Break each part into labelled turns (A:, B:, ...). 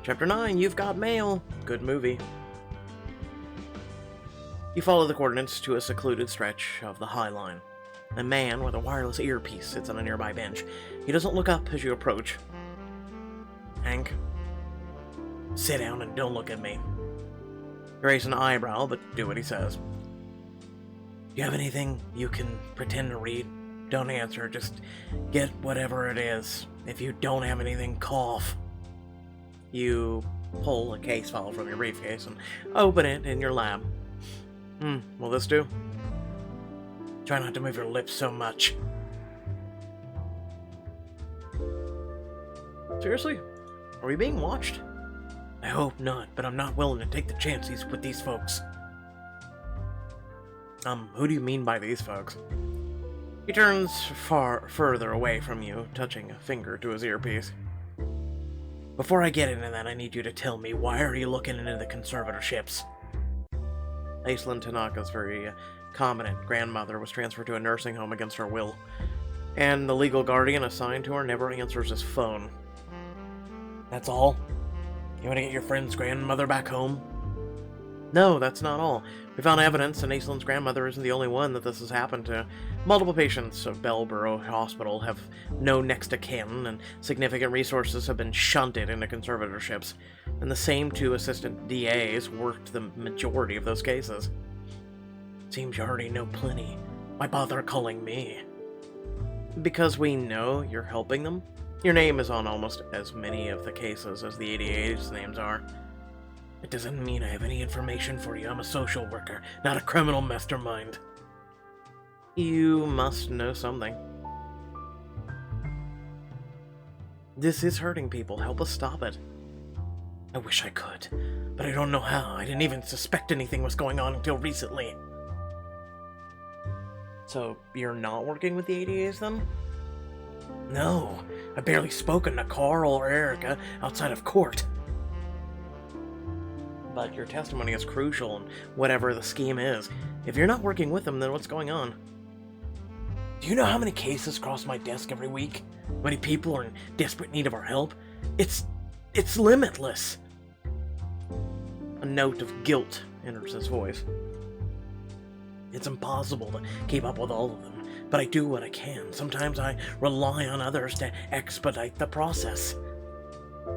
A: Chapter 9, You've Got Mail. Good movie. You follow the coordinates to a secluded stretch of the High Line. A man with a wireless earpiece sits on a nearby bench. He doesn't look up as you approach. Hank, sit down and don't look at me. Raise an eyebrow, but do what he says. Do you have anything you can pretend to read? Don't answer, just get whatever it is. If you don't have anything, cough. You pull a case file from your briefcase and open it in your lab. Will this do? Try not to move your lips so much. Seriously? Are we being watched? I hope not, but I'm not willing to take the chances with these folks. Who do you mean by these folks? He turns further away from you, touching a finger to his earpiece. Before I get into that, I need you to tell me, why are you looking into the conservatorships? Aislinn Tanaka's very competent grandmother was transferred to a nursing home against her will, and the legal guardian assigned to her never answers his phone. That's all? You want to get your friend's grandmother back home? No, that's not all. We found evidence, and Aislinn's grandmother isn't the only one that this has happened to. Multiple patients of Bellborough Hospital have no next of kin, and significant resources have been shunted into conservatorships, and the same two assistant DAs worked the majority of those cases. Seems you already know plenty. Why bother calling me? Because we know you're helping them. Your name is on almost as many of the cases as the ADA's names are. It doesn't mean I have any information for you. I'm a social worker, not a criminal mastermind. You must know something. This is hurting people. Help us stop it. I wish I could, but I don't know how. I didn't even suspect anything was going on until recently. So, you're not working with the ADAs then? No, I've barely spoken to Carl or Erica outside of court. But your testimony is crucial in whatever the scheme is. If you're not working with them, then what's going on? Do you know how many cases cross my desk every week? How many people are in desperate need of our help? It's limitless. A note of guilt enters his voice. It's impossible to keep up with all of them, but I do what I can. Sometimes I rely on others to expedite the process.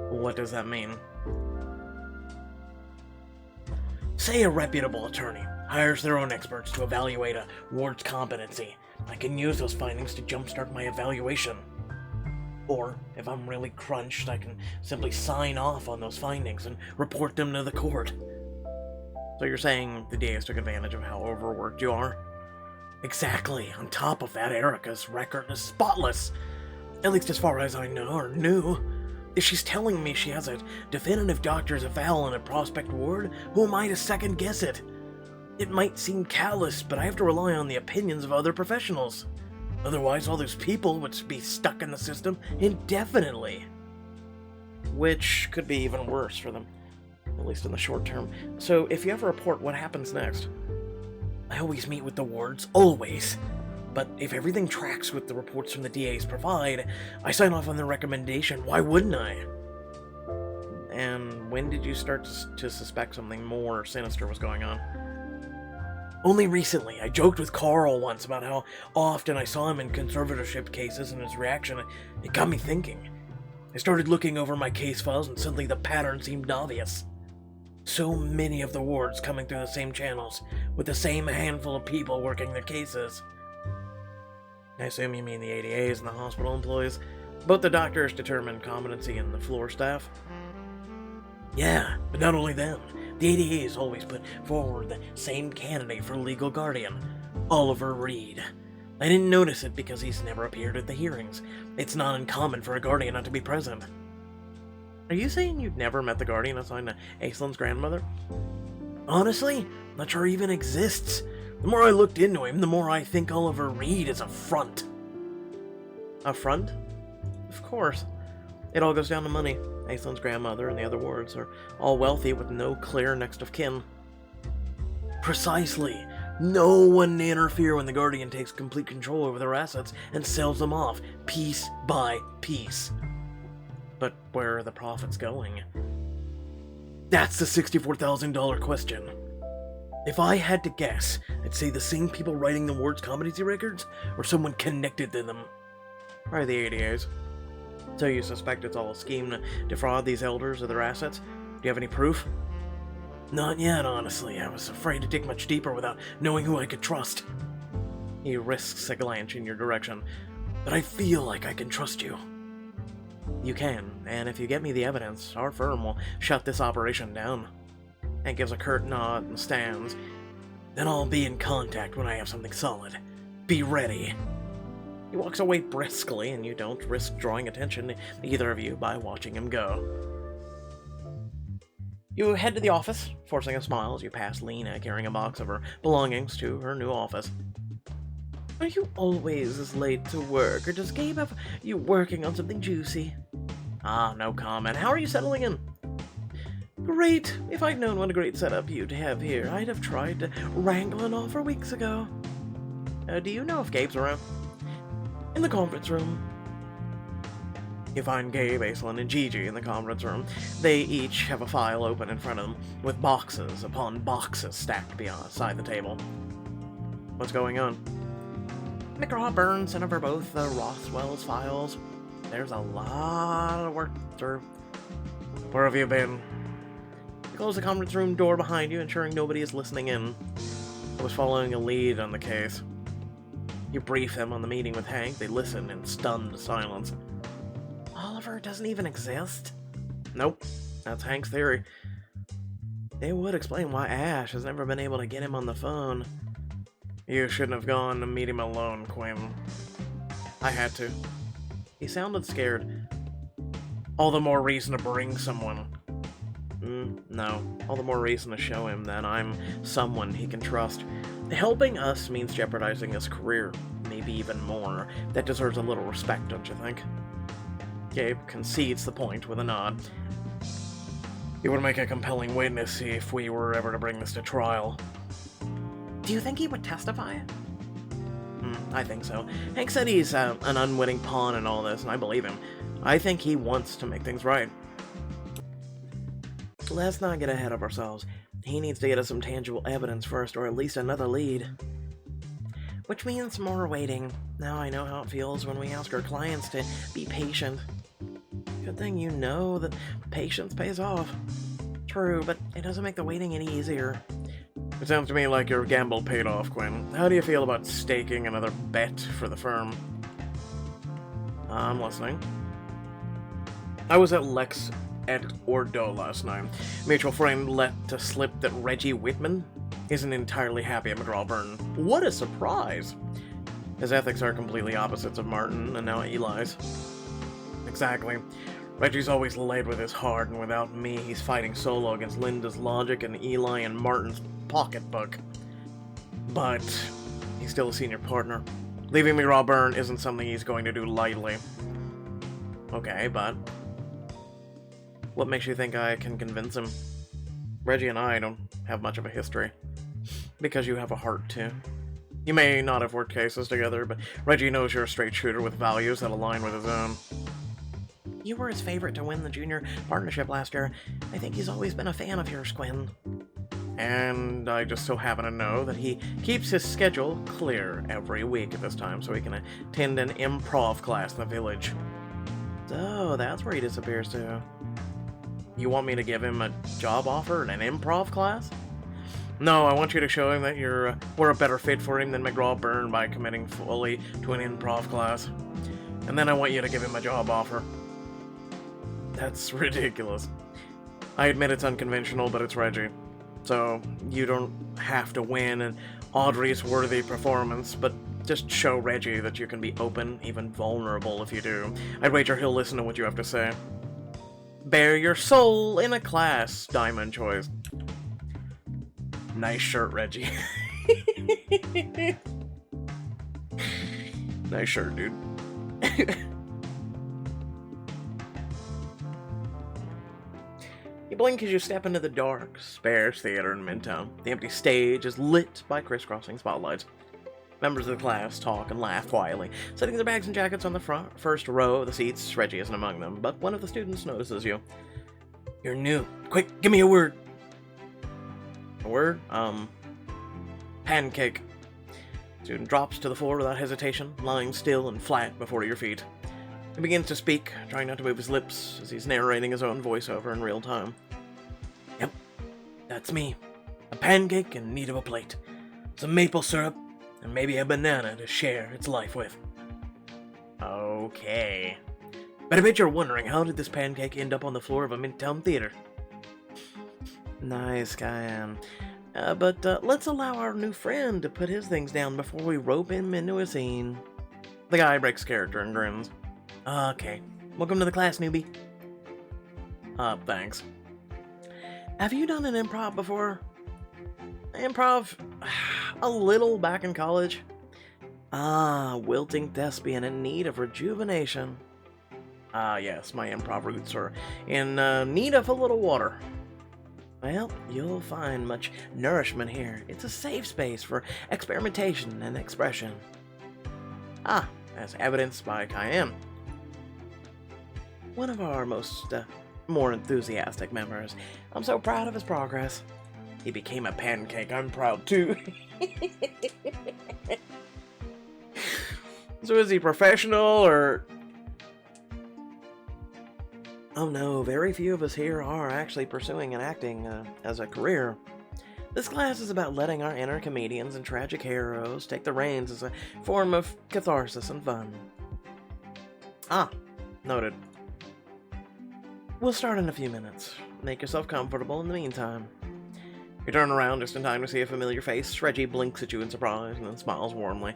A: What does that mean? Say a reputable attorney hires their own experts to evaluate a ward's competency. I can use those findings to jumpstart my evaluation. Or, if I'm really crunched, I can simply sign off on those findings and report them to the court. So you're saying the DAs took advantage of how overworked you are? Exactly. On top of that, Erica's record is spotless. At least as far as I know or knew. If she's telling me she has a definitive doctor's eval in a prospect ward, who am I to second guess it? It might seem callous, but I have to rely on the opinions of other professionals. Otherwise, all those people would be stuck in the system indefinitely. Which could be even worse for them, at least in the short term. So, if you ever report, what happens next? I always meet with the wards, always. But if everything tracks with the reports from the DAs provide, I sign off on the recommendation. Why wouldn't I? And when did you start to suspect something more sinister was going on? Only recently. I joked with Carl once about how often I saw him in conservatorship cases, and his reaction, it got me thinking. I started looking over my case files, and suddenly the pattern seemed obvious. So many of the wards coming through the same channels, with the same handful of people working their cases. I assume you mean the ADAs and the hospital employees. Both the doctors determine competency and the floor staff. Yeah, but not only them. The ADAs always put forward the same candidate for legal guardian, Oliver Reed. I didn't notice it because he's never appeared at the hearings. It's not uncommon for a guardian not to be present. Are you saying you've never met the guardian assigned to Aislinn's grandmother? Honestly, not sure he even exists. The more I looked into him, the more I think Oliver Reed is a front. A front? Of course. It all goes down to money. Aislinn's grandmother and the other wards are all wealthy with no clear next of kin. Precisely. No one to interfere when the guardian takes complete control over their assets and sells them off, piece by piece. But where are the profits going? That's the $64,000 question. If I had to guess, I'd say the same people writing the Ward's comedy records, or someone connected to them. Probably the ADAs. So you suspect it's all a scheme to defraud these elders of their assets? Do you have any proof? Not yet, honestly. I was afraid to dig much deeper without knowing who I could trust. He risks a glance in your direction, but I feel like I can trust you. You can, and if you get me the evidence, our firm will shut this operation down. Hank gives a curt nod and stands. Then I'll be in contact when I have something solid. Be ready. He walks away briskly, and you don't risk drawing attention to either of you by watching him go. You head to the office, forcing a smile as you pass Lena carrying a box of her belongings to her new office. Are you always this late to work, or does Gabe have you working on something juicy? Ah, no comment. How are you settling in? Great. If I'd known what a great setup you'd have here, I'd have tried to wrangle an offer weeks ago. Do you know if Gabe's around? In the conference room. You find Gabe, Aislinn, and Gigi in the conference room. They each have a file open in front of them, with boxes upon boxes stacked beside the table. What's going on? McGraw Byrne sent over both the Rothwell's files. There's a lot of work through. Where have you been? You close the conference room door behind you, ensuring nobody is listening in. I was following a lead on the case. You brief them on the meeting with Hank. They listen in stunned silence. Oliver doesn't even exist? Nope. That's Hank's theory. It would explain why Ash has never been able to get him on the phone. You shouldn't have gone to meet him alone, Quinn. I had to. He sounded scared. All the more reason to bring someone. No. All the more reason to show him that I'm someone he can trust. Helping us means jeopardizing his career. Maybe even more. That deserves a little respect, don't you think? Gabe concedes the point with a nod. He would make a compelling witness if we were ever to bring this to trial. Do you think he would testify? I think so. Hank said he's an unwitting pawn in all this, and I believe him. I think he wants to make things right. Let's not get ahead of ourselves. He needs to get us some tangible evidence first, or at least another lead. Which means more waiting. Now I know how it feels when we ask our clients to be patient. Good thing you know that patience pays off. True, but it doesn't make the waiting any easier. It sounds to me like your gamble paid off, Quinn. How do you feel about staking another bet for the firm? I'm listening. I was at Lex at Ordo last night. Mutual friend let slip that Reggie Whitman isn't entirely happy at McGraw Byrne. What a surprise! His ethics are completely opposites of Martin, and now Eli's. Exactly. Reggie's always led with his heart, and without me, he's fighting solo against Linda's logic and Eli and Martin's pocketbook. But he's still a senior partner. Leaving McGraw Byrne isn't something he's going to do lightly. Okay, but what makes you think I can convince him? Reggie and I don't have much of a history. Because you have a heart, too. You may not have worked cases together, but Reggie knows you're a straight shooter with values that align with his own. You were his favorite to win the junior partnership last year. I think he's always been a fan of yours, Quinn. And I just so happen to know that he keeps his schedule clear every week at this time so he can attend an improv class in the village. So, that's where he disappears to. You want me to give him a job offer in an improv class? No, I want you to show him that we're a better fit for him than McGraw Byrne by committing fully to an improv class. And then I want you to give him a job offer. That's ridiculous. I admit it's unconventional, but it's Reggie. So, you don't have to win an Audrey's worthy performance, but just show Reggie that you can be open, even vulnerable if you do. I'd wager he'll listen to what you have to say. Bare your soul in a class, Diamond choice. Nice shirt, Reggie. Nice shirt, dude. You blink as you step into the dark, sparse theater in Midtown. The empty stage is lit by crisscrossing spotlights. Members of the class talk and laugh quietly, setting their bags and jackets on the first row of the seats. Reggie isn't among them, but one of the students notices you. You're new, quick, give me a word. A word? Pancake. Student drops to the floor without hesitation, lying still and flat before your feet. He begins to speak, trying not to move his lips as he's narrating his own voiceover in real time. Yep, that's me. A pancake in need of a plate. Some maple syrup, and maybe a banana to share its life with. Okay. But I bet you're wondering, how did this pancake end up on the floor of a Midtown theater? Nice guy, but let's allow our new friend to put his things down before we rope him into a scene. The guy breaks character and grins. Okay, welcome to the class, newbie. Thanks. Have you done an improv before? Improv? A little back in college. Wilting thespian in need of rejuvenation. Yes, my improv roots are in need of a little water. Well, you'll find much nourishment here. It's a safe space for experimentation and expression. As evidenced by Cayenne. One of our more enthusiastic members. I'm so proud of his progress. He became a pancake. I'm proud too. So is he professional or... Oh no, very few of us here are actually pursuing an acting as a career. This class is about letting our inner comedians and tragic heroes take the reins as a form of catharsis and fun. Noted. We'll start in a few minutes. Make yourself comfortable in the meantime. You turn around just in time to see a familiar face. Reggie blinks at you in surprise and then smiles warmly.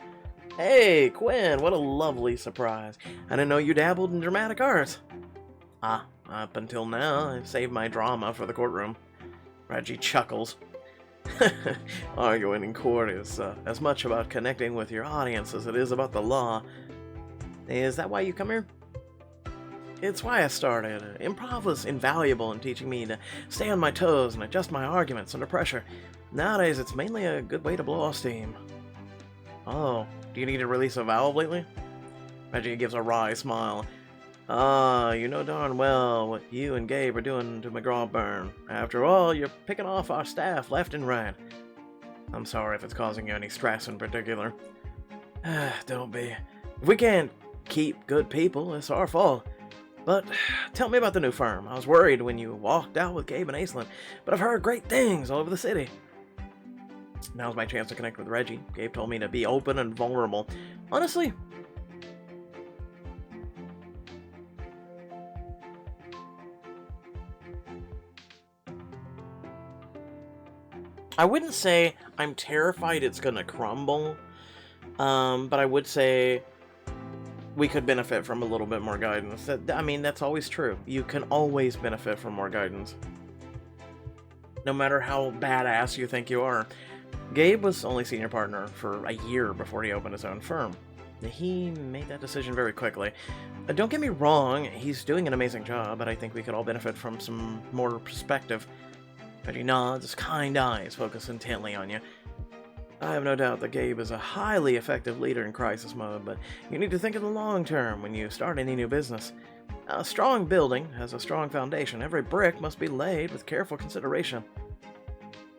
A: Hey, Quinn, what a lovely surprise. I didn't know you dabbled in dramatic arts. Up until now, I've saved my drama for the courtroom. Reggie chuckles. Arguing in court is as much about connecting with your audience as it is about the law. Is that why you come here? It's why I started. Improv was invaluable in teaching me to stay on my toes and adjust my arguments under pressure. Nowadays, it's mainly a good way to blow off steam. Oh, do you need to release a valve lately? Reggie gives a wry smile. You know darn well what you and Gabe are doing to McGraw-Byrne. After all, you're picking off our staff left and right. I'm sorry if it's causing you any stress in particular. Don't be. If we can't keep good people, it's our fault. But tell me about the new firm. I was worried when you walked out with Gabe and Aislinn, but I've heard great things all over the city. Now's my chance to connect with Reggie. Gabe told me to be open and vulnerable. Honestly, I wouldn't say I'm terrified it's gonna crumble, but I would say we could benefit from a little bit more guidance. That's always true. You can always benefit from more guidance. No matter how badass you think you are. Gabe was only senior partner for a year before he opened his own firm. He made that decision very quickly. Don't get me wrong, he's doing an amazing job, but I think we could all benefit from some more perspective. Reggie nods, his kind eyes focus intently on you. I have no doubt that Gabe is a highly effective leader in crisis mode, but you need to think in the long term when you start any new business. A strong building has a strong foundation. Every brick must be laid with careful consideration.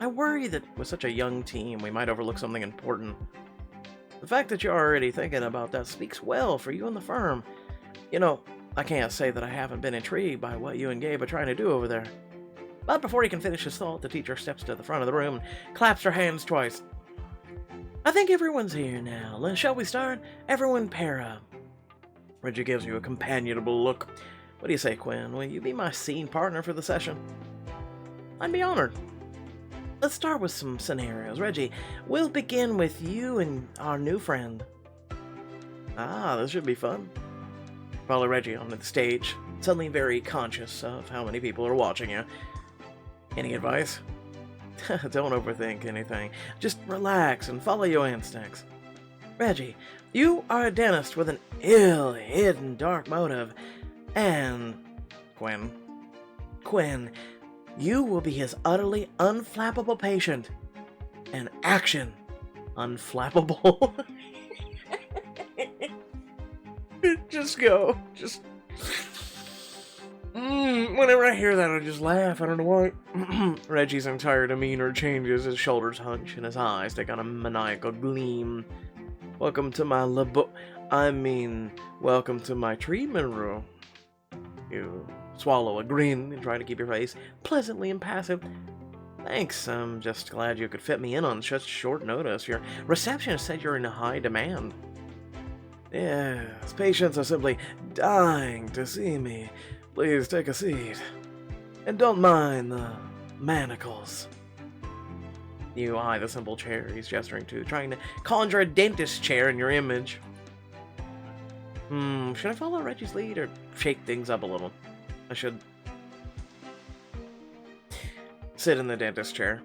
A: I worry that with such a young team, we might overlook something important. The fact that you're already thinking about that speaks well for you and the firm. You know, I can't say that I haven't been intrigued by what you and Gabe are trying to do over there. But before he can finish his thought, the teacher steps to the front of the room and claps her hands twice. I think everyone's here now. Shall we start? Everyone pair up. Reggie gives you a companionable look. What do you say, Quinn? Will you be my scene partner for the session? I'd be honored. Let's start with some scenarios. Reggie, we'll begin with you and our new friend. This should be fun. Follow Reggie onto the stage, suddenly very conscious of how many people are watching you. Any advice? Don't overthink anything. Just relax and follow your instincts. Reggie, you are a dentist with an ill-hidden dark motive. And... Quinn, you will be his utterly unflappable patient. And action. Unflappable. Just go. Just... Whenever I hear that, I just laugh. I don't know why. Reggie's entire demeanor changes. His shoulders hunch and his eyes take on a maniacal gleam. Welcome to my welcome to my treatment room. You swallow a grin and try to keep your face pleasantly impassive. Thanks, I'm just glad you could fit me in on such short notice. Your receptionist said you're in high demand. Yes, patients are simply dying to see me. Please take a seat. And don't mind the manacles. You eye the simple chair he's gesturing to, trying to conjure a dentist chair in your image. Should I follow Reggie's lead or shake things up a little? I should sit in the dentist chair.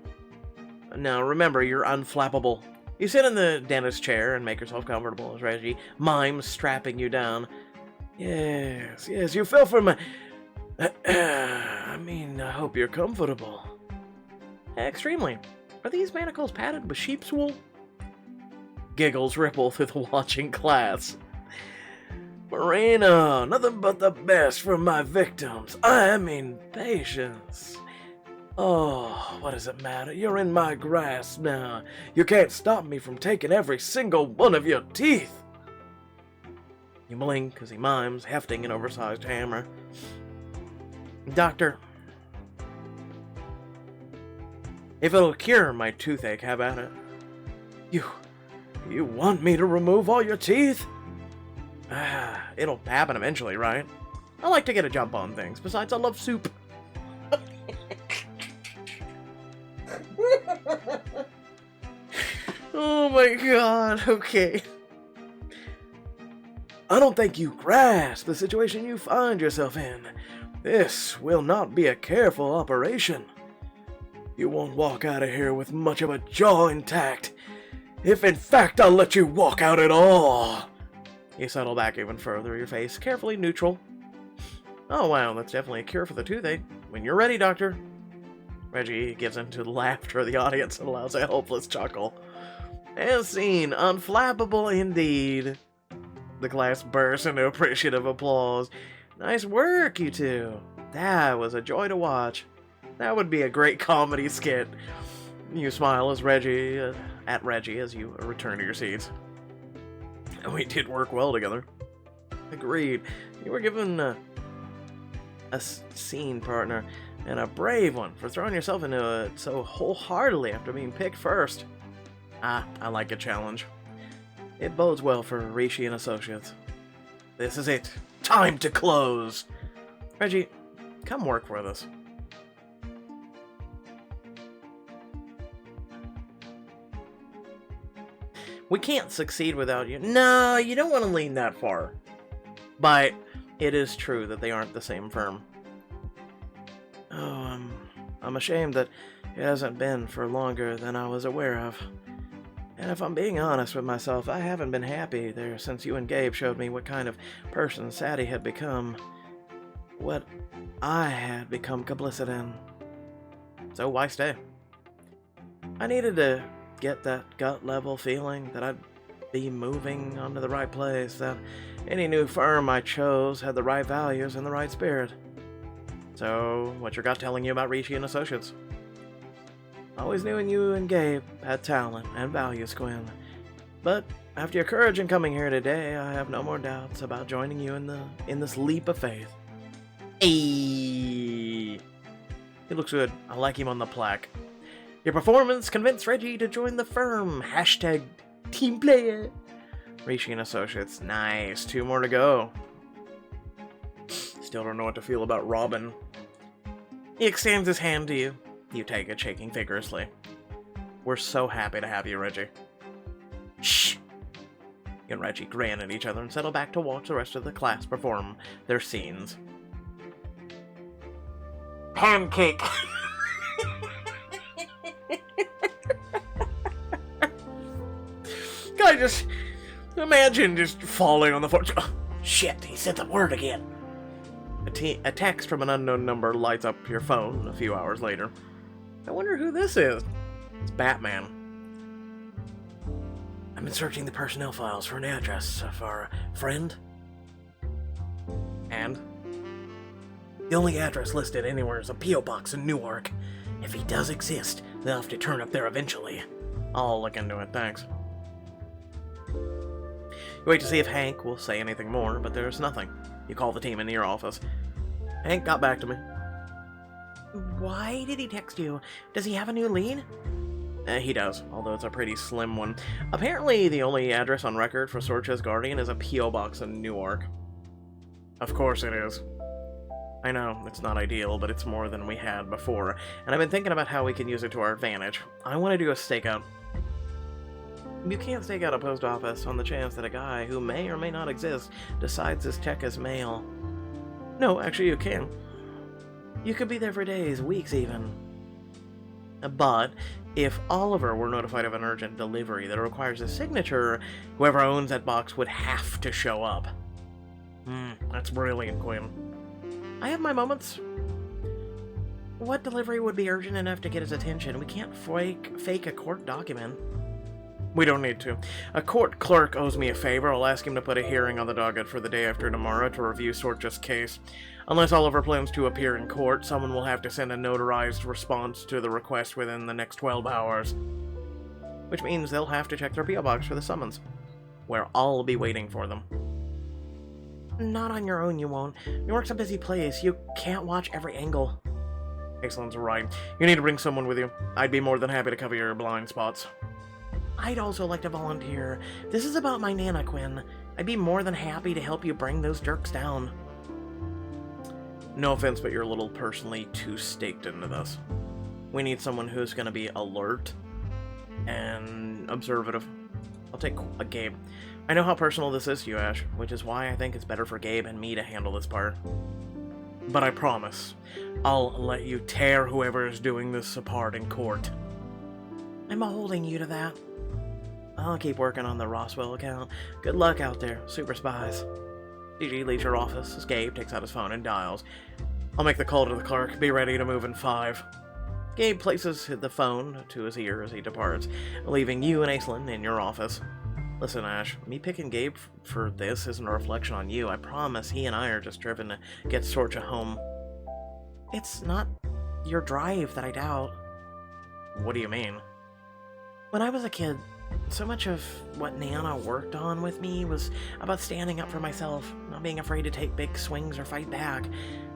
A: Now remember, you're unflappable. You sit in the dentist chair and make yourself comfortable as Reggie mimes strapping you down. Yes, you fell for my... I hope you're comfortable. Extremely. Are these manacles padded with sheep's wool? Giggles ripple through the watching class. Marina, nothing but the best for my victims. Patience. Oh, what does it matter? You're in my grasp now. You can't stop me from taking every single one of your teeth. You blink as he mimes, hefting an oversized hammer. Doctor, if it'll cure my toothache, have at it. You want me to remove all your teeth? It'll happen eventually, right? I like to get a jump on things. Besides, I love soup. Oh my god, okay. I don't think you grasp the situation you find yourself in. This will not be a careful operation. You won't walk out of here with much of a jaw intact, if in fact I'll let you walk out at all. You settle back even further, your face carefully neutral. Oh wow, that's definitely a cure for the toothache. When you're ready, doctor. Reggie gives into the laughter of the audience and allows a helpless chuckle. As seen, unflappable indeed. The class bursts into appreciative applause. Nice work, you two. That was a joy to watch. That would be a great comedy skit. You smile as at Reggie as you return to your seats. We did work well together. Agreed. You were given a scene partner, and a brave one for throwing yourself into it so wholeheartedly after being picked first. I like a challenge. It bodes well for Rishi and Associates. This is it. Time to close. Reggie, come work with us. We can't succeed without you. No, you don't want to lean that far. But it is true that they aren't the same firm. Oh, I'm ashamed that it hasn't been for longer than I was aware of. And if I'm being honest with myself, I haven't been happy there since you and Gabe showed me what kind of person Sadie had become. What I had become complicit in. So why stay? I needed to get that gut level feeling that I'd be moving onto the right place, that any new firm I chose had the right values and the right spirit. So, what's your gut telling you about Rishi and Associates? Always knew you and Gabe had talent and values, Quinn. But after your courage in coming here today, I have no more doubts about joining you in this leap of faith. Ayy. He looks good. I like him on the plaque. Your performance convinced Reggie to join the firm. Hashtag team player. Rishi and Associates. Nice. 2 more to go. Still don't know what to feel about Robin. He extends his hand to you. You take it, shaking vigorously. We're so happy to have you, Reggie. Shh! You and Reggie grin at each other and settle back to watch the rest of the class perform their scenes. Pancake! I just imagine just falling on the floor. Oh, shit, he said the word again. A text from an unknown number lights up your phone a few hours later. I wonder who this is. It's Batman. I've been searching the personnel files for an address of our friend. And? The only address listed anywhere is a P.O. box in Newark. If he does exist, they'll have to turn up there eventually. I'll look into it, thanks. You wait to see if Hank will say anything more, but there's nothing. You call the team into your office. Hank got back to me. Why did he text you? Does he have a new lead? He does, although it's a pretty slim one. Apparently, the only address on record for Sorcha's guardian is a P.O. box in Newark. Of course it is. I know, it's not ideal, but it's more than we had before, and I've been thinking about how we can use it to our advantage. I want to do a stakeout. You can't stake out a post office on the chance that a guy who may or may not exist decides his check is mail. No, actually you can. You could be there for days, weeks even. But if Oliver were notified of an urgent delivery that requires a signature, whoever owns that box would have to show up. That's brilliant, Quinn. I have my moments. What delivery would be urgent enough to get his attention? We can't fake a court document. We don't need to. A court clerk owes me a favor. I'll ask him to put a hearing on the docket for the day after tomorrow to review Sorcha's case. Unless Oliver plans to appear in court, someone will have to send a notarized response to the request within the next 12 hours. Which means they'll have to check their P.O. box for the summons, where I'll be waiting for them. Not on your own, you won't. Newark's a busy place. You can't watch every angle. Excellent's right. You need to bring someone with you. I'd be more than happy to cover your blind spots. I'd also like to volunteer. This is about my Nana, Quinn. I'd be more than happy to help you bring those jerks down. No offense, but you're a little personally too staked into this. We need someone who's going to be alert and observative. I'll take a Gabe. I know how personal this is to you, Ash, which is why I think it's better for Gabe and me to handle this part. But I promise, I'll let you tear whoever is doing this apart in court. I'm holding you to that. I'll keep working on the Roswell account. Good luck out there, super spies. DG leaves your office as Gabe takes out his phone and dials. I'll make the call to the clerk. Be ready to move in 5. Gabe places the phone to his ear as he departs, leaving you and Aislinn in your office. Listen, Ash, me picking Gabe for this isn't a reflection on you. I promise he and I are just driven to get Sorcha home. It's not your drive that I doubt. What do you mean? When I was a kid, so much of what Nana worked on with me was about standing up for myself, not being afraid to take big swings or fight back.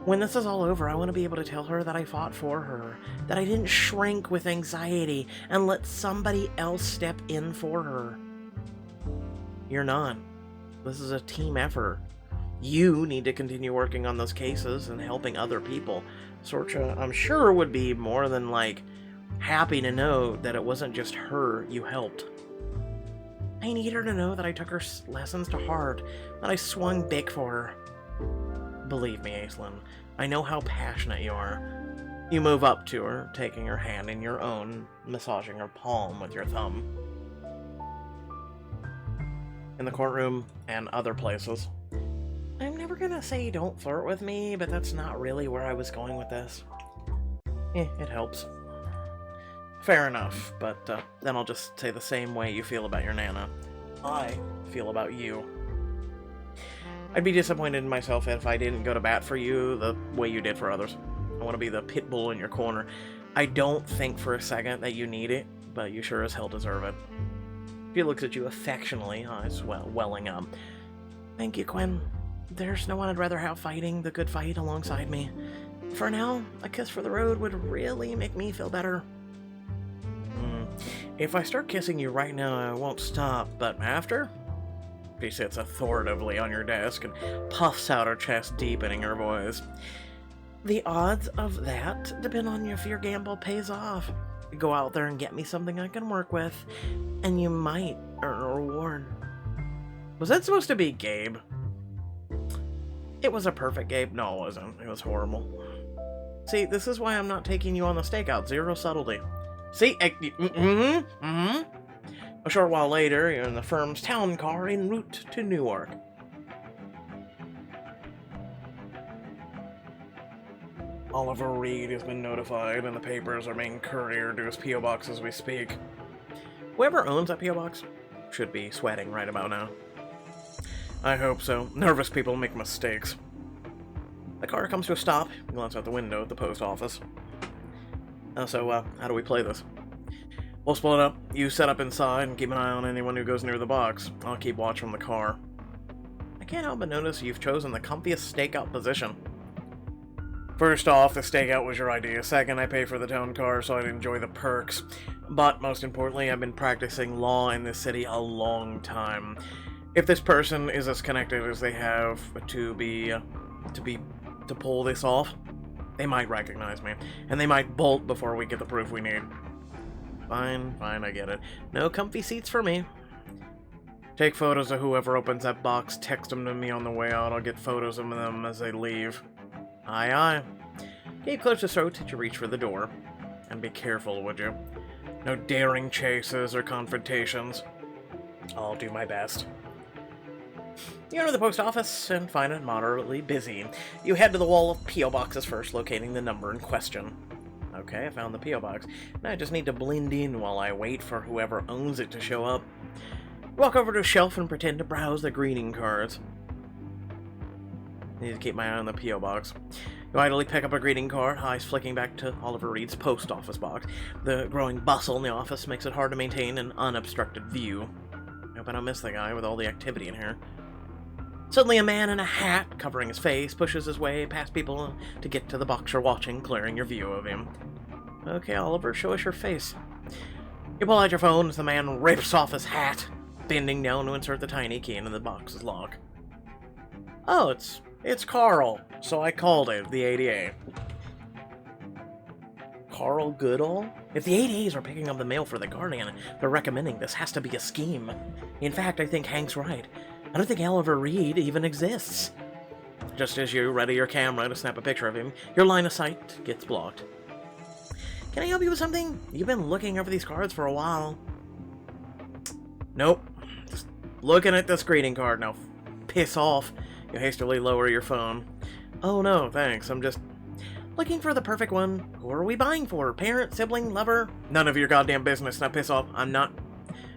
A: When this is all over, I want to be able to tell her that I fought for her, that I didn't shrink with anxiety and let somebody else step in for her. You're not. This is a team effort. You need to continue working on those cases and helping other people. Sorcha, I'm sure, would be more than, happy to know that it wasn't just her you helped. I need her to know that I took her lessons to heart, that I swung big for her. Believe me, Aislinn, I know how passionate you are. You move up to her, taking her hand in your own, massaging her palm with your thumb. In the courtroom and other places. I'm never gonna say don't flirt with me, but that's not really where I was going with this. It helps. Fair enough, but then I'll just say the same way you feel about your Nana. I feel about you. I'd be disappointed in myself if I didn't go to bat for you the way you did for others. I want to be the pit bull in your corner. I don't think for a second that you need it, but you sure as hell deserve it. She looks at you affectionately, eyes welling up. Thank you, Quinn. There's no one I'd rather have fighting the good fight alongside me. For now, a kiss for the road would really make me feel better. If I start kissing you right now, I won't stop, but after? She sits authoritatively on your desk and puffs out her chest, deepening her voice. The odds of that depend on if your gamble pays off. Go out there and get me something I can work with, and you might earn a reward. Was that supposed to be Gabe? It was a perfect Gabe. No, it wasn't. It was horrible. See, this is why I'm not taking you on the stakeout. Zero subtlety. See? A short while later, you're in the firm's town car en route to Newark. Oliver Reed has been notified, and the papers are being couriered to his P.O. box as we speak. Whoever owns that P.O. box should be sweating right about now. I hope so. Nervous people make mistakes. The car comes to a stop. You glance out the window at the post office. So, how do we play this? We'll split up. You set up inside and keep an eye on anyone who goes near the box. I'll keep watch from the car. I can't help but notice you've chosen the comfiest stakeout position. First off, the stakeout was your idea. Second, I pay for the towed car so I'd enjoy the perks. But most importantly, I've been practicing law in this city a long time. If this person is as connected as they have to pull this off, they might recognize me, and they might bolt before we get the proof we need. Fine, I get it. No comfy seats for me. Take photos of whoever opens that box, text them to me on the way out. I'll get photos of them as they leave. Aye. Keep close to throat as you reach for the door. And be careful, would you? No daring chases or confrontations. I'll do my best. You enter the post office and find it moderately busy. You head to the wall of P.O. boxes first, locating the number in question. Okay, I found the P.O. box. Now I just need to blend in while I wait for whoever owns it to show up. Walk over to a shelf and pretend to browse the greeting cards. I need to keep my eye on the P.O. box. You idly pick up a greeting card, eyes flicking back to Oliver Reed's post office box. The growing bustle in the office makes it hard to maintain an unobstructed view. I hope I don't miss the guy with all the activity in here. Suddenly a man in a hat, covering his face, pushes his way past people to get to the box you're watching, clearing your view of him. Okay, Oliver, show us your face. You pull out your phone as the man rips off his hat, bending down to insert the tiny key into the box's lock. Oh, it's Carl, so I called it the ADA. Carl Goodall? If the ADAs are picking up the mail for the Guardian, they're recommending this has to be a scheme. In fact, I think Hank's right. I don't think Oliver Reed even exists. Just as you ready your camera to snap a picture of him, your line of sight gets blocked. Can I help you with something? You've been looking over these cards for a while. Nope. Just looking at this greeting card now. Piss off. You hastily lower your phone. Oh no, thanks. I'm just looking for the perfect one. Who are we buying for? Parent, sibling, lover? None of your goddamn business. Now piss off. I'm not.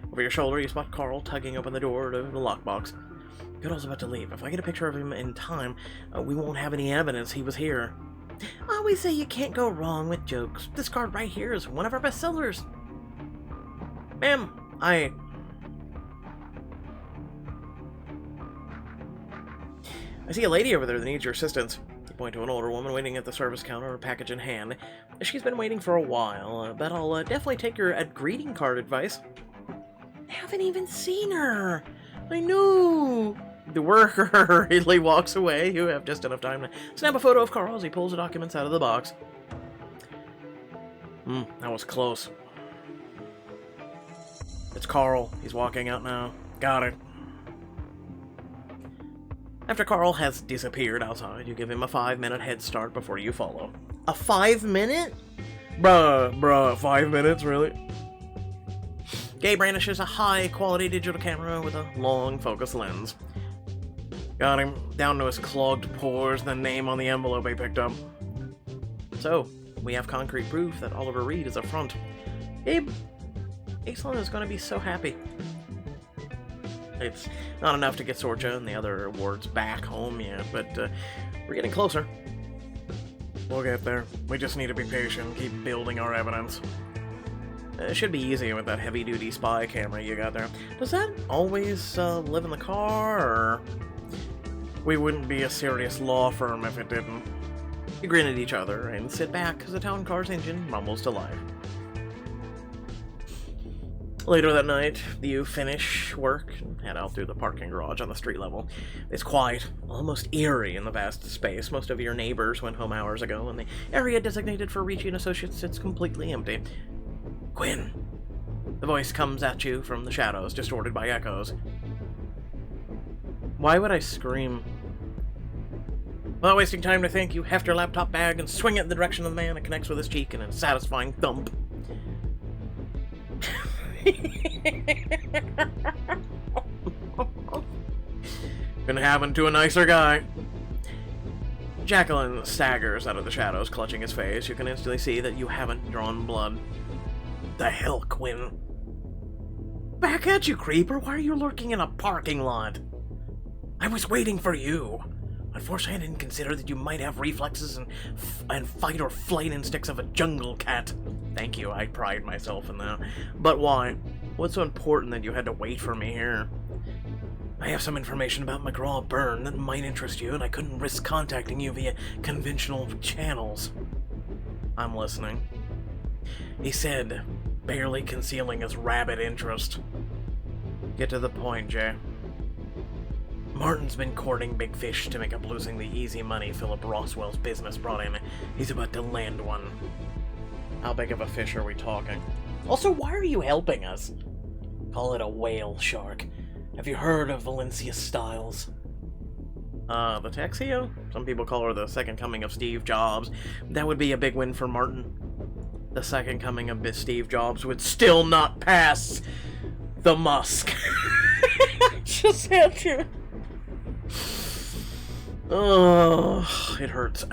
A: Over your shoulder, you spot Carl tugging open the door to the lockbox. Goodall's about to leave. If I get a picture of him in time, we won't have any evidence he was here. I always say you can't go wrong with jokes. This card right here is one of our best sellers. Ma'am, I see a lady over there that needs your assistance. You point to an older woman waiting at the service counter, a package in hand. She's been waiting for a while, but I'll definitely take your greeting card advice. I haven't even seen her. I know. The worker hurriedly walks away. You have just enough time to snap a photo of Carl as he pulls the documents out of the box. That was close. It's Carl. He's walking out now. Got it. After Carl has disappeared outside, you give him a 5-minute head start before you follow. A 5-minute? Bruh, 5 minutes, really? Gay brandishes a high-quality digital camera with a long focus lens. Got him, down to his clogged pores, the name on the envelope he picked up. So, we have concrete proof that Oliver Reed is up front. Abe, Aislinn is going to be so happy. It's not enough to get Sorja and the other awards back home yet, but we're getting closer. We'll get there. We just need to be patient, keep building our evidence. It should be easy with that heavy-duty spy camera you got there. Does that always live in the car, or...? We wouldn't be a serious law firm if it didn't. You grin at each other and sit back as the town car's engine rumbles to life. Later that night, you finish work and head out through the parking garage on the street level. It's quiet, almost eerie in the vast space. Most of your neighbors went home hours ago, and the area designated for Ricci and Associates sits completely empty. Quinn! The voice comes at you from the shadows, distorted by echoes. Why would I scream? Without wasting time to think, you heft your laptop bag and swing it in the direction of the man. It connects with his cheek in a satisfying thump. Been having to a nicer guy. Jacqueline staggers out of the shadows, clutching his face. You can instantly see that you haven't drawn blood. The hell, Quinn? Back at you, creeper! Why are you lurking in a parking lot? I was waiting for you. Unfortunately, I didn't consider that you might have reflexes and fight or flight instincts of a jungle cat. Thank you, I pride myself in that. But why? What's so important that you had to wait for me here? I have some information about McGraw-Byrne that might interest you, and I couldn't risk contacting you via conventional channels. I'm listening. He said, barely concealing his rabid interest. Get to the point, Jay. Martin's been courting big fish to make up losing the easy money Philip Roswell's business brought in. He's about to land one. How big of a fish are we talking? Also, why are you helping us? Call it a whale shark. Have you heard of Valencia Stiles? The tech CEO? Some people call her the second coming of Steve Jobs. That would be a big win for Martin. The second coming of Steve Jobs would still not pass the Musk. Just had to. Oh, it hurts.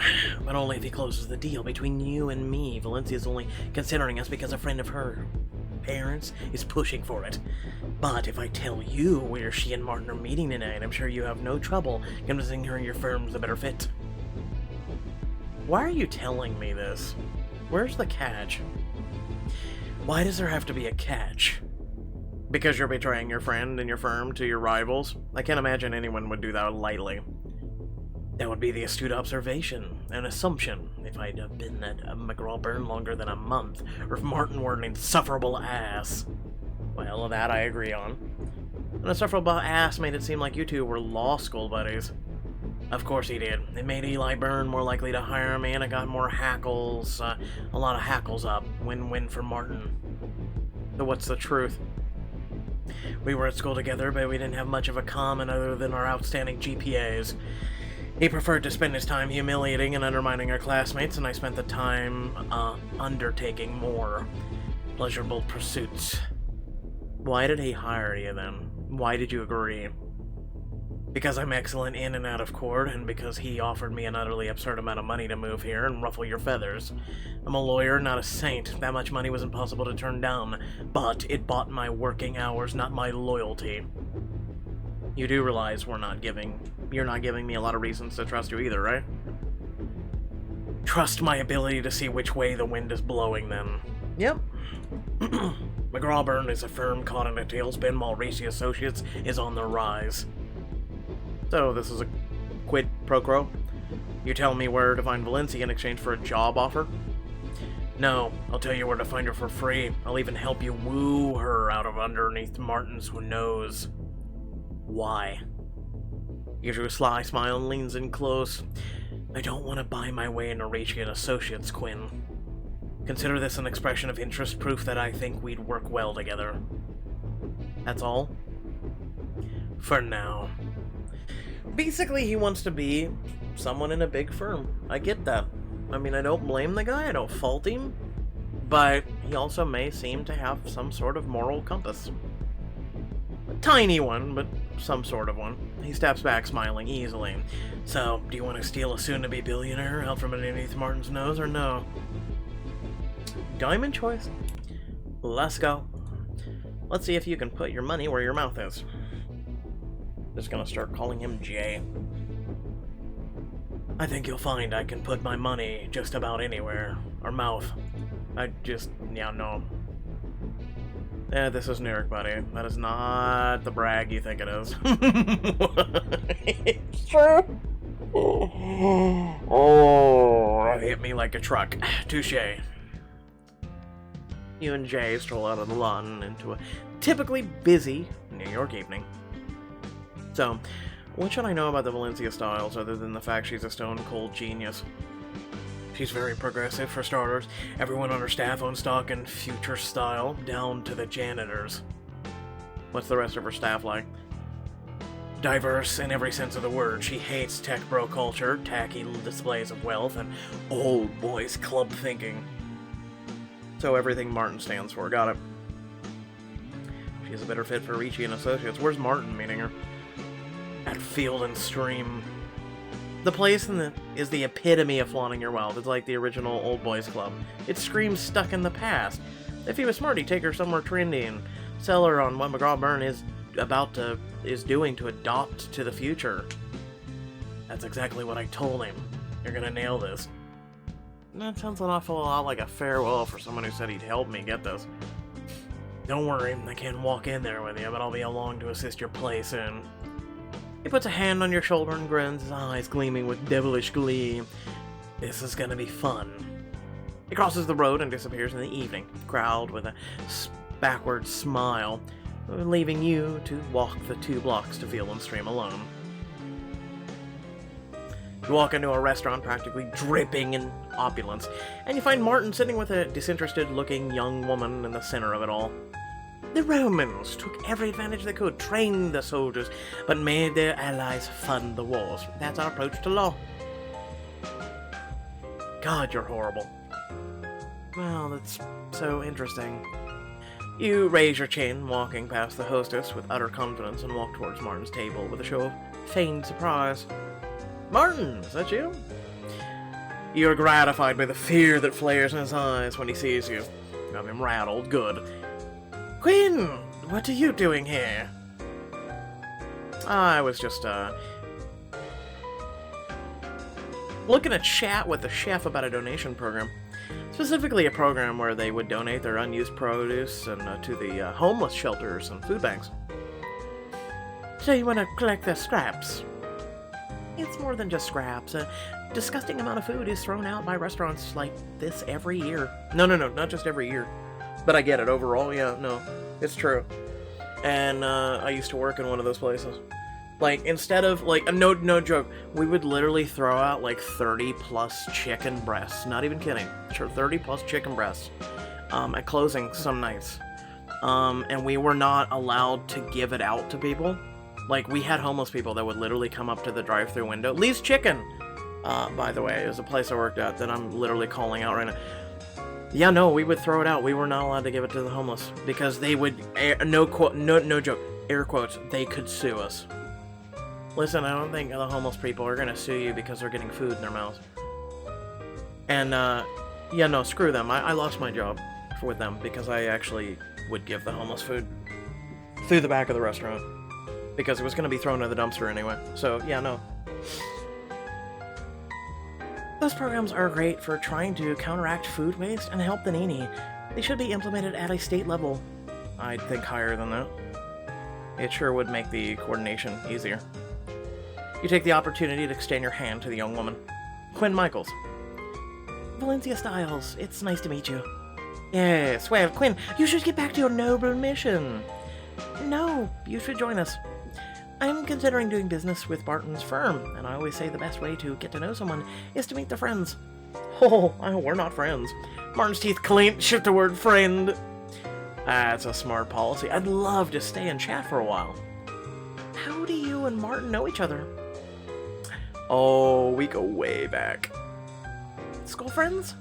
A: But only if he closes the deal between you and me. Valencia's only considering us because a friend of her parents is pushing for it. But if I tell you where she and Martin are meeting tonight, I'm sure you have no trouble convincing her your firm's a better fit. Why are you telling me this? Where's the catch? Why does there have to be a catch? Because you're betraying your friend and your firm to your rivals? I can't imagine anyone would do that lightly. That would be the astute observation, an assumption, if I'd have been at McGraw-Byrne longer than a month, or if Martin were an insufferable ass. Well, that I agree on. An insufferable ass made it seem like you two were law school buddies. Of course he did. It made Eli Byrne more likely to hire me, and it got more hackles, a lot of hackles up. Win-win for Martin. So what's the truth? We were at school together, but we didn't have much of a common other than our outstanding GPAs. He preferred to spend his time humiliating and undermining our classmates, and I spent the time, undertaking more pleasurable pursuits. Why did he hire you, then? Why did you agree? Because I'm excellent in and out of court, and because he offered me an utterly absurd amount of money to move here and ruffle your feathers. I'm a lawyer, not a saint. That much money was impossible to turn down, but it bought my working hours, not my loyalty. You do realize you're not giving me a lot of reasons to trust you either, right? Trust my ability to see which way the wind is blowing, then. Yep. McGraw-Byrne is a firm caught in a tailspin while Racy Associates is on the rise. So, this is a quid pro quo? You tell me where to find Valencia in exchange for a job offer? No, I'll tell you where to find her for free. I'll even help you woo her out of underneath Martin's nose. Why? Gives you a sly smile and leans in close. I don't want to buy my way into Racy Associates, Quinn. Consider this an expression of interest, proof that I think we'd work well together. That's all? For now. Basically, he wants to be someone in a big firm. I get that. I mean, I don't blame the guy, I don't fault him, but he also may seem to have some sort of moral compass. A tiny one, but some sort of one. He steps back, smiling easily. So, do you want to steal a soon-to-be billionaire out from underneath Martin's nose, or no? Diamond choice. Let's go. Let's see if you can put your money where your mouth is. Just gonna start calling him Jay. I think you'll find I can put my money just about anywhere. Or mouth. No. Yeah, this is Newark, buddy. That is not the brag you think it is. It's true. Oh, that hit me like a truck. Touché. You and Jay stroll out of the lawn into a typically busy New York evening. So, what should I know about the Valencia Stiles other than the fact she's a stone-cold genius? She's very progressive, for starters. Everyone on her staff owns stock in future style, down to the janitors. What's the rest of her staff like? Diverse in every sense of the word. She hates tech bro culture, tacky displays of wealth, and old boys club thinking. So everything Martin stands for, got it. She's a better fit for Ricci and Associates. Where's Martin meeting her? At Field and Stream. The place is the epitome of flaunting your wealth. It's like the original Old Boys Club. It screams stuck in the past. If he was smart, he'd take her somewhere trendy and sell her on what McGraw-Byrne is doing to adopt to the future. That's exactly what I told him. You're gonna nail this. That sounds an awful lot like a farewell for someone who said he'd help me get this. Don't worry, I can't walk in there with you, but I'll be along to assist your play soon. He puts a hand on your shoulder and grins, his eyes gleaming with devilish glee. This is gonna be fun. He crosses the road and disappears in the evening, the crowd with a backward smile, leaving you to walk the 2 blocks to Field and Stream alone. You walk into a restaurant practically dripping in opulence, and you find Martin sitting with a disinterested-looking young woman in the center of it all. The Romans took every advantage they could, trained the soldiers, but made their allies fund the wars. That's our approach to law. God, you're horrible. Well, that's so interesting. You raise your chin, walking past the hostess with utter confidence, and walk towards Martin's table with a show of feigned surprise. Martin, is that you? You're gratified by the fear that flares in his eyes when he sees you. You have him rattled good. Quinn, what are you doing here? I was just, looking to chat with the chef about a donation program. Specifically a program where they would donate their unused produce and to the homeless shelters and food banks. So you want to collect the scraps? It's more than just scraps. A disgusting amount of food is thrown out by restaurants like this every year. No, not just every year. But I get it. Overall, yeah, no, it's true. And I used to work in one of those places. Like, instead of, like, no joke, we would literally throw out, like, 30-plus chicken breasts. Not even kidding. Sure, 30-plus chicken breasts at closing some nights. And we were not allowed to give it out to people. Like, we had homeless people that would literally come up to the drive-thru window. Lee's Chicken, by the way, is a place I worked at that I'm literally calling out right now. Yeah, no, we would throw it out. We were not allowed to give it to the homeless because they would, no joke, air quotes, they could sue us. Listen, I don't think the homeless people are going to sue you because they're getting food in their mouths. And, yeah, no, screw them. I lost my job with them because I actually would give the homeless food through the back of the restaurant. Because it was going to be thrown in the dumpster anyway. So, yeah, no. Those programs are great for trying to counteract food waste and help the needy. They should be implemented at a state level. I'd think higher than that. It sure would make the coordination easier. You take the opportunity to extend your hand to the young woman. Quinn Michaels. Valencia Stiles, it's nice to meet you. Yes, well, Quinn, you should get back to your noble mission. No, you should join us. I'm considering doing business with Barton's firm, and I always say the best way to get to know someone is to meet their friends. Oh, we're not friends. Martin's teeth clenched at the word friend. That's a smart policy. I'd love to stay and chat for a while. How do you and Martin know each other? Oh, we go way back. School friends?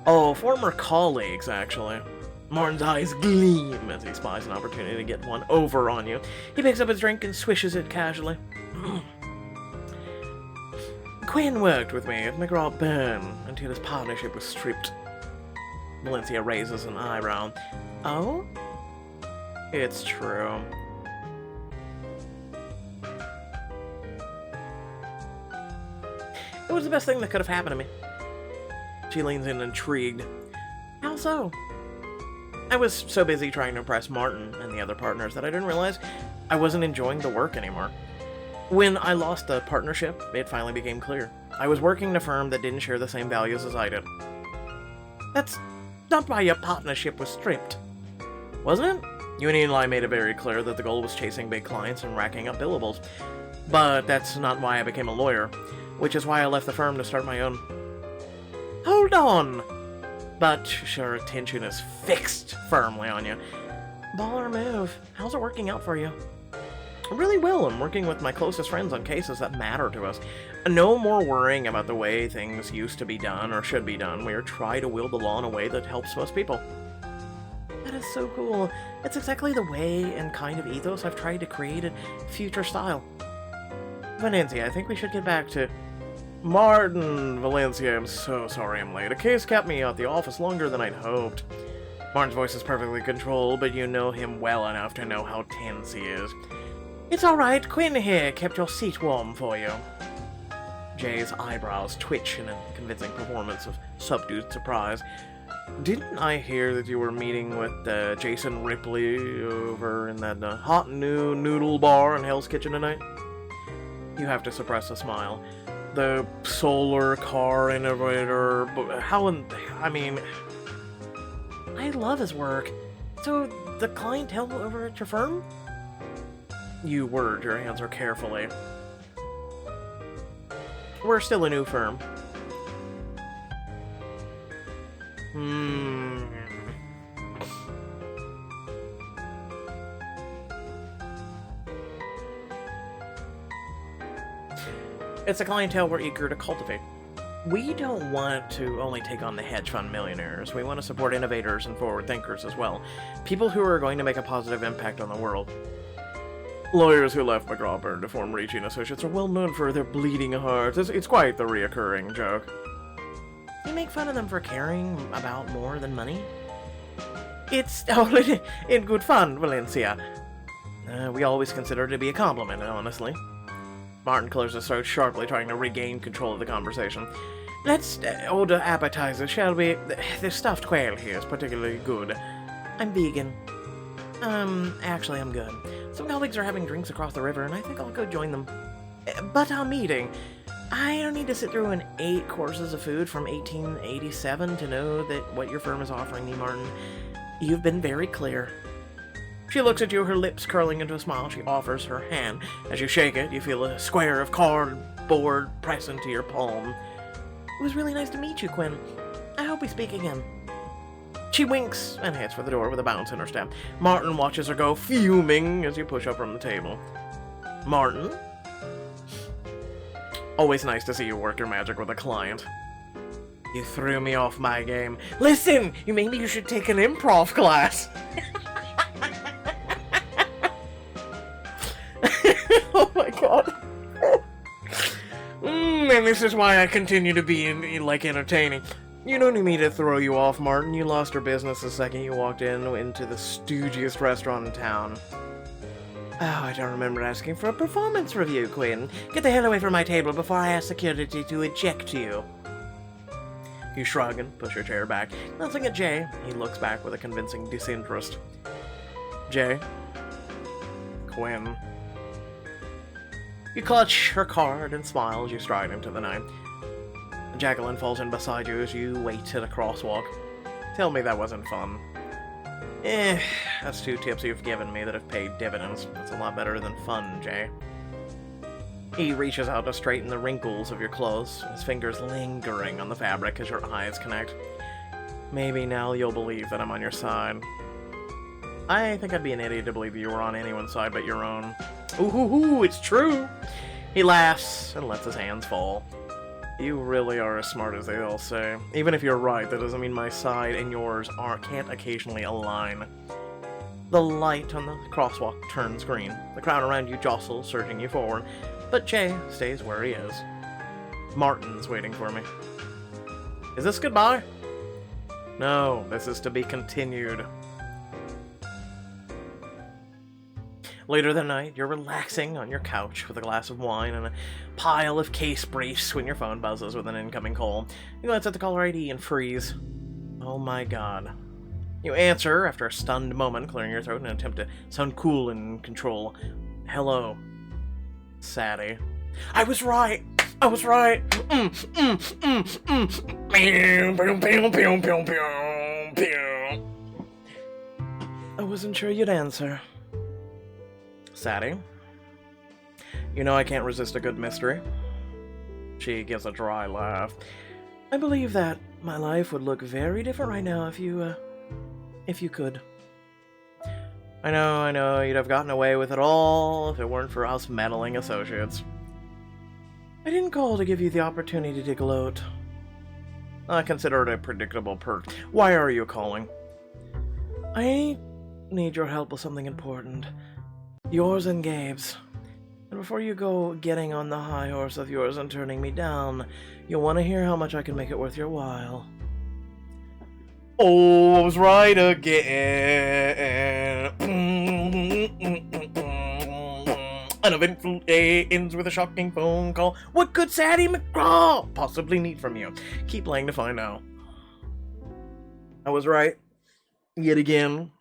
A: Oh, former colleagues, actually. Martin's eyes gleam as he spies an opportunity to get one over on you. He picks up his drink and swishes it casually. Quinn worked with me at McGraw-Byrne until his partnership was stripped. Valencia raises an eyebrow. Oh? It's true. It was the best thing that could have happened to me. She leans in intrigued. How so? I was so busy trying to impress Martin and the other partners that I didn't realize I wasn't enjoying the work anymore. When I lost the partnership, it finally became clear. I was working in a firm that didn't share the same values as I did. That's not why your partnership was stripped. Wasn't it? You and Eli made it very clear that the goal was chasing big clients and racking up billables. But that's not why I became a lawyer, which is why I left the firm to start my own. Hold on! But your attention is fixed firmly on you. Baller move. How's it working out for you? Really well. I'm working with my closest friends on cases that matter to us. No more worrying about the way things used to be done or should be done. We are trying to wield the law in a way that helps most people. That is so cool. It's exactly the way and kind of ethos I've tried to create in future style. Valencia, I think we should get back to... Martin, Valencia, I'm so sorry I'm late. A case kept me at the office longer than I'd hoped. Martin's voice is perfectly controlled, but you know him well enough to know how tense he is. It's alright, Quinn here kept your seat warm for you. Jay's eyebrows twitch in a convincing performance of subdued surprise. Didn't I hear that you were meeting with Jason Ripley over in that hot new noodle bar in Hell's Kitchen tonight? You have to suppress a smile. The solar car innovator, I love his work. So, the clientele over at your firm? You word your answer carefully. We're still a new firm. It's a clientele we're eager to cultivate. We don't want to only take on the hedge fund millionaires. We want to support innovators and forward thinkers as well. People who are going to make a positive impact on the world. Lawyers who left McGraw-Byrne to form Ricci & Associates are well known for their bleeding hearts. It's quite the reoccurring joke. You make fun of them for caring about more than money? It's all in good fun, Valencia. We always consider it to be a compliment, honestly. Martin clears his throat sharply, trying to regain control of the conversation. Let's order appetizers, shall we? The stuffed quail here is particularly good. I'm vegan. Actually, I'm good. Some colleagues are having drinks across the river, and I think I'll go join them. But I'm eating. I don't need to sit through 8 courses of food from 1887 to know that what your firm is offering me, Martin. You've been very clear. She looks at you, her lips curling into a smile. She offers her hand. As you shake it, you feel a square of cardboard press into your palm. It was really nice to meet you, Quinn. I hope we speak again. She winks and heads for the door with a bounce in her step. Martin watches her go, fuming as you push up from the table. Martin? Always nice to see you work your magic with a client. You threw me off my game. Listen, maybe you should take an improv class. Oh my god. And this is why I continue to be entertaining. You don't need me to throw you off, Martin. You lost your business the second you walked into the stoogiest restaurant in town. Oh, I don't remember asking for a performance review, Quinn. Get the hell away from my table before I ask security to eject you. You shrug and push your chair back. Glancing at Jay, he looks back with a convincing disinterest. Jay? Quinn? You clutch her card and smile as you stride into the night. Jacqueline falls in beside you as you wait at a crosswalk. Tell me that wasn't fun. That's 2 tips you've given me that have paid dividends. That's a lot better than fun, Jay. He reaches out to straighten the wrinkles of your clothes, his fingers lingering on the fabric as your eyes connect. Maybe now you'll believe that I'm on your side. I think I'd be an idiot to believe you were on anyone's side but your own. Ooh, it's true! He laughs and lets his hands fall. You really are as smart as they all say. Even if you're right, that doesn't mean my side and yours can't occasionally align. The light on the crosswalk turns green. The crowd around you jostles, surging you forward. But Jay stays where he is. Martin's waiting for me. Is this goodbye? No, this is to be continued. Later that night, you're relaxing on your couch with a glass of wine and a pile of case briefs when your phone buzzes with an incoming call. You glance at the caller ID and freeze. Oh my god. You answer after a stunned moment, clearing your throat in an attempt to sound cool and in control. Hello. Sadie. I was right! I was right! I wasn't sure you'd answer. Sadie, you know I can't resist a good mystery. She gives a dry laugh. I believe that my life would look very different right now if you could. I know, you'd have gotten away with it all if it weren't for us meddling associates. I didn't call to give you the opportunity to gloat. I consider it a predictable perk. Why are you calling? I need your help with something important. Yours and Gabe's. And before you go getting on the high horse of yours and turning me down, you'll want to hear how much I can make it worth your while. Oh, I was right again. Uneventful day ends with a shocking phone call. What could Sadie McGraw possibly need from you? Keep playing to find out. I was right. Yet again.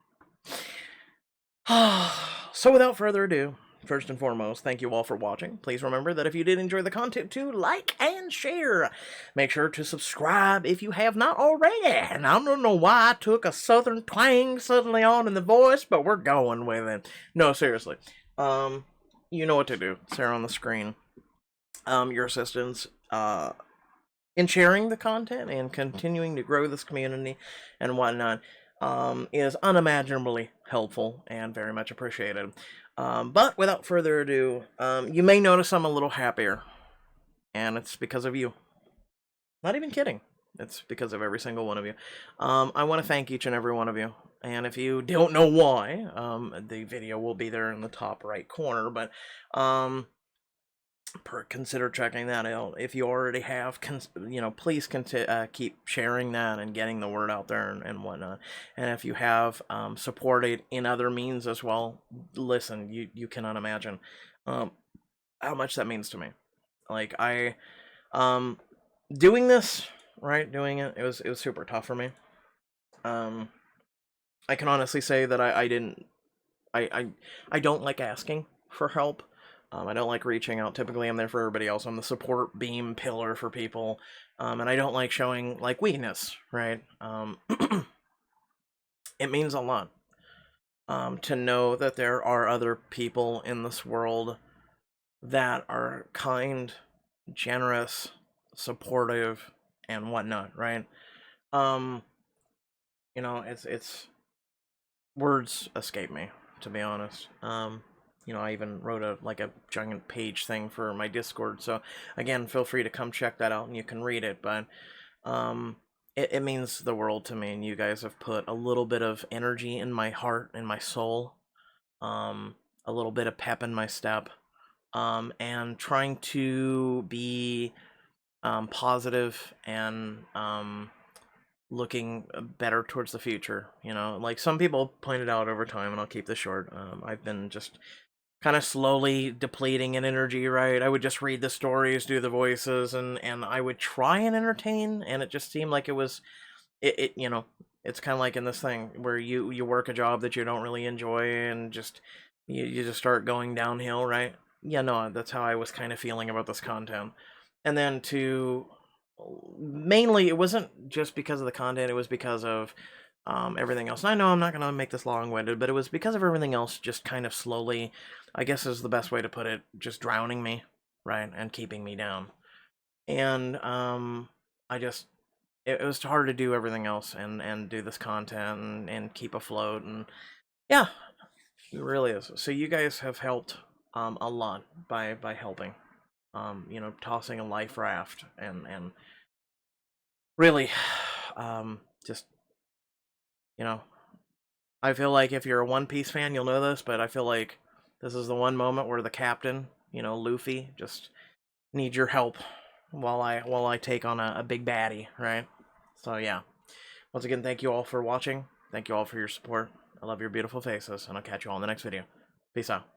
A: So without further ado, first and foremost, thank you all for watching. Please remember that if you did enjoy the content too, like and share. Make sure to subscribe if you have not already. And I don't know why I took a southern twang suddenly on in the voice, but we're going with it. No, seriously. You know what to do. It's there on the screen. Your assistance, in sharing the content and continuing to grow this community and whatnot, is unimaginably helpful and very much appreciated. But without further ado, you may notice I'm a little happier, and it's because of you. Not even kidding. It's because of every single one of you. I want to thank each and every one of you. And if you don't know why, the video will be there in the top right corner. But consider checking that out. If you already have, please keep sharing that and getting the word out there and whatnot. And if you have supported in other means as well, listen, you cannot imagine how much that means to me. Like, I doing this, right? Doing it was super tough for me. I can honestly say that I don't like asking for help. I don't like reaching out. Typically, I'm there for everybody else. I'm the support beam pillar for people. And I don't like showing, like, weakness, right? It means a lot to know that there are other people in this world that are kind, generous, supportive, and whatnot, right? It's words escape me, to be honest. I even wrote a giant page thing for my Discord, so again, feel free to come check that out and you can read it. But it means the world to me, and you guys have put a little bit of energy in my heart and my soul, a little bit of pep in my step, and trying to be positive and looking better towards the future. Like some people pointed out over time, and I'll keep this short, I've been just kind of slowly depleting in energy, right? I would just read the stories, do the voices, and I would try and entertain, and it just seemed like it's kind of like in this thing where you work a job that you don't really enjoy, and just you just start going downhill, right? Yeah, no, that's how I was kind of feeling about this content. And then mainly, it wasn't just because of the content, it was because of everything else. And I know I'm not going to make this long-winded, but it was because of everything else just kind of slowly, I guess is the best way to put it, just drowning me, right, and keeping me down. And it was hard to do everything else and do this content and keep afloat, and yeah, it really is. So you guys have helped a lot by helping, tossing a life raft, and really, just, I feel like if you're a One Piece fan, you'll know this, but I feel like this is the one moment where the captain, Luffy, just needs your help while I take on a big baddie, right? So yeah. Once again, thank you all for watching. Thank you all for your support. I love your beautiful faces, and I'll catch you all in the next video. Peace out.